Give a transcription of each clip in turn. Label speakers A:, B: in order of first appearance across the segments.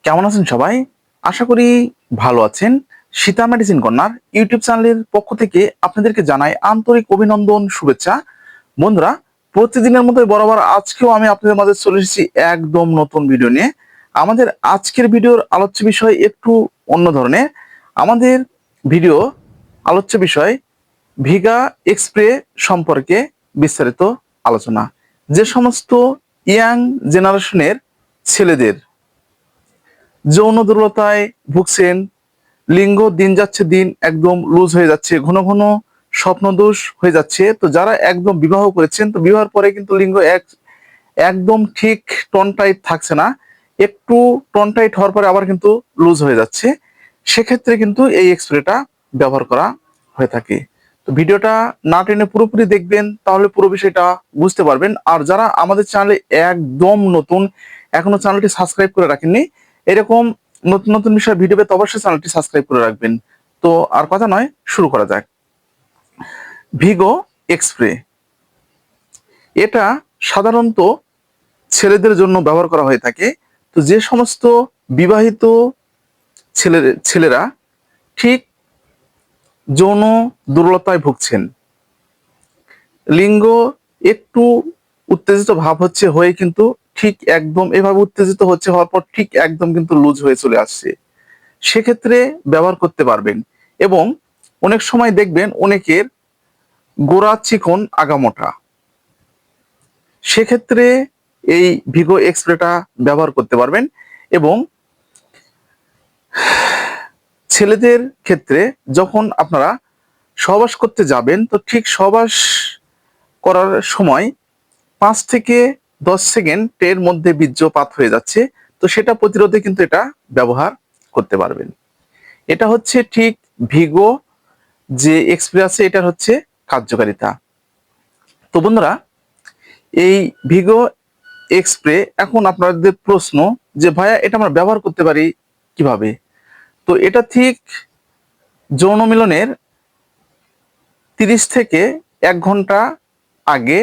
A: কেমন আছেন সবাই? আশা করি ভালো আছেন। সীতা মেডিসিন কর্নার ইউটিউব চ্যানেলের পক্ষ থেকে আপনাদেরকে জানাই আন্তরিক অভিনন্দন, শুভেচ্ছা। বন্ধুরা, প্রতিদিনের মতোই বরাবর আজকেও আমি আপনাদের মাঝে চলে এসেছি একদম নতুন ভিডিও নিয়ে। আমাদের আজকের ভিডিওর আলোচ্য বিষয় একটু অন্য ধরনের। আমাদের ভিডিও আলোচ্য বিষয় ভিগা এক্সপ্রে সম্পর্কে বিস্তারিত আলোচনা। যে সমস্ত ইয়াং জেনারেশনের ছেলেদের যৌন দুর্বলতায় ভুগছেন, লিঙ্গ দিন যাচ্ছে দিন একদম লুজ হয়ে যাচ্ছে, ঘন ঘন স্বপ্নদোষ হয়ে যাচ্ছে, তো যারা একদম বিবাহ করেছেন, তো বিবাহের পরে কিন্তু লিঙ্গ একদম ঠিক টন টাইট থাকছে না, একটু টন টাইট হওয়ার পরে আবার কিন্তু লুজ হয়ে যাচ্ছে, সেক্ষেত্রে কিন্তু এই এক্সপ্রেটা ব্যবহার করা হয়ে থাকে। তো ভিডিওটা না টেনে পুরোপুরি দেখবেন, তাহলে পুরো বিষয়টা বুঝতে পারবেন। আর যারা আমাদের চ্যানেলে একদম নতুন, এখনো চ্যানেলটি সাবস্ক্রাইব করে রাখেননি, এরকম নতুন নতুন বিষয় ভিডিও পেতে অবশ্যই চ্যানেলটি সাবস্ক্রাইব করে রাখবেন। তো আর কথা নয়, শুরু করা যাক। ভিগো এক্সপ্রে, এটা সাধারণত ছেলেদের জন্য ব্যবহার করা হয়ে থাকে। তো যে সমস্ত বিবাহিত ছেলেরা ঠিক যৌন দুর্বলতায় ভুগছেন, লিঙ্গ একটু উত্তেজিত ভাব হচ্ছে, হয়ে কিন্তু ঠিক একদম এভাবে উত্তেজিত হচ্ছে, হওয়ার পর ঠিক একদম কিন্তু লুজ হয়ে চলে আসছে, সেক্ষেত্রে ব্যবহার করতে পারবেন। এবং অনেক সময় দেখবেন অনেকের গোড়া চিকন আগামোটা, সেক্ষেত্রে এই ভিগো এক্সপ্রেটা ব্যবহার করতে পারবেন। এবং ছেলেদের ক্ষেত্রে যখন আপনারা সহবাস করতে যাবেন, তো ঠিক সহবাস করার সময় 5 থেকে 10 সেকেন্ডের মধ্যে বীর্যপাত হয়ে যাচ্ছে, তো সেটা প্রতিরোধে কিন্তু এটা ব্যবহার করতে পারবেন। এটা হচ্ছে ঠিক ভিগো যে এক্সপ্রে আছে, এটার হচ্ছে কার্যকারিতা। তো বন্ধুরা, এই ভিগো এক্সপ্রে, এখন আপনাদের প্রশ্ন যে ভাইয়া এটা আমরা ব্যবহার করতে পারি কিভাবে? তো এটা ঠিক যৌন মিলনের 30 থেকে 1 ঘন্টা আগে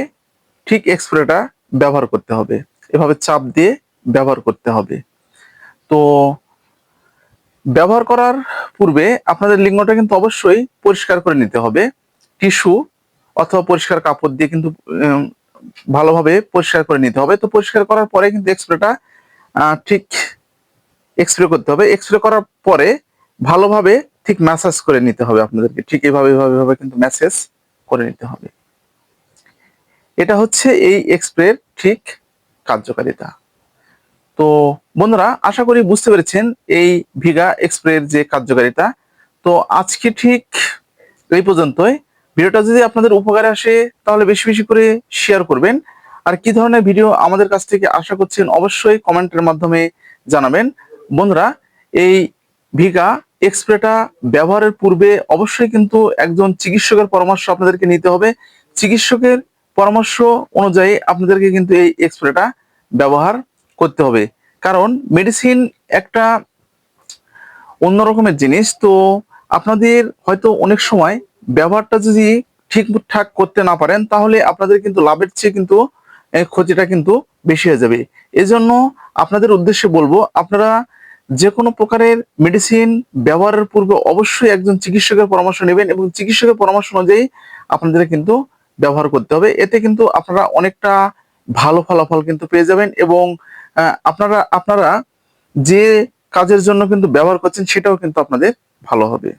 A: ঠিক এক্সপ্রেটা ব্যবহার করতে হবে, এভাবে চাপ দিয়ে ব্যবহার করতে হবে। তো ব্যবহার করার পূর্বে আপনাদের লিঙ্গটা কিন্তু অবশ্যই পরিষ্কার করে নিতে হবে। টিস্যু অথবা পরিষ্কার কাপড় দিয়ে কিন্তু ভালোভাবে পরিষ্কার করে নিতে হবে। তো পরিষ্কার করার পরে কিন্তু এক্সপ্রেটা ঠিক এক্সপ্রে করতে হবে। এক্সপ্রে করার পরে ভালোভাবে ঠিক ম্যাসাজ করে নিতে হবে আপনাদেরকে, ঠিক এভাবে এভাবে কিন্তু ম্যাসাজ করে নিতে হবে। এটা হচ্ছে এই এক্সপ্রের ঠিক কার্যকারিতা। তো বন্ধুরা, আশা করি বুঝতে পেরেছেন এই ভিগা এক্সপ্রের যে কার্যকারিতা। তো আজকে ঠিক এই পর্যন্তই। ভিডিওটা যদি আপনাদের উপকারে আসে, তাহলে বেশি বেশি করে শেয়ার করবেন। আর কি ধরনের ভিডিও আমাদের কাছ থেকে আশা করছেন, অবশ্যই কমেন্টের মাধ্যমে জানাবেন। বন্ধুরা, এই ভিগা এক্সপ্রেটা ব্যবহারের পূর্বে অবশ্যই কিন্তু একজন চিকিৎসকের পরামর্শ আপনাদেরকে নিতে হবে। চিকিৎসকের পরামর্শ অনুযায়ী আপনাদেরকে কিন্তু এই এক্সপ্রেটা ব্যবহার করতে হবে। কারণ মেডিসিন একটা অন্য রকমের জিনিস। তো আপনাদের হয়তো অনেক সময় ব্যবহারটা যদি ঠিকঠাক করতে না পারেন, তাহলে আপনাদের কিন্তু লাভের চেয়ে কিন্তু ক্ষতিটা কিন্তু বেশি হয়ে যাবে। এজন্য আপনাদের উদ্দেশ্যে বলবো, আপনারা যে কোনো প্রকারের মেডিসিন ব্যবহারের পূর্বে অবশ্যই একজন চিকিৎসকের পরামর্শ নেবেন, এবং চিকিৎসকের পরামর্শ অনুযায়ী আপনাদের কিন্তু ব্যবহার করতে হবে। এতে কিন্তু আপনারা অনেকটা ভালো ফলাফল কিন্তু পেয়ে যাবেন। এবং আপনারা যে কাজের জন্য কিন্তু ব্যবহার করছেন, সেটাও কিন্তু আপনাদের ভালো হবে।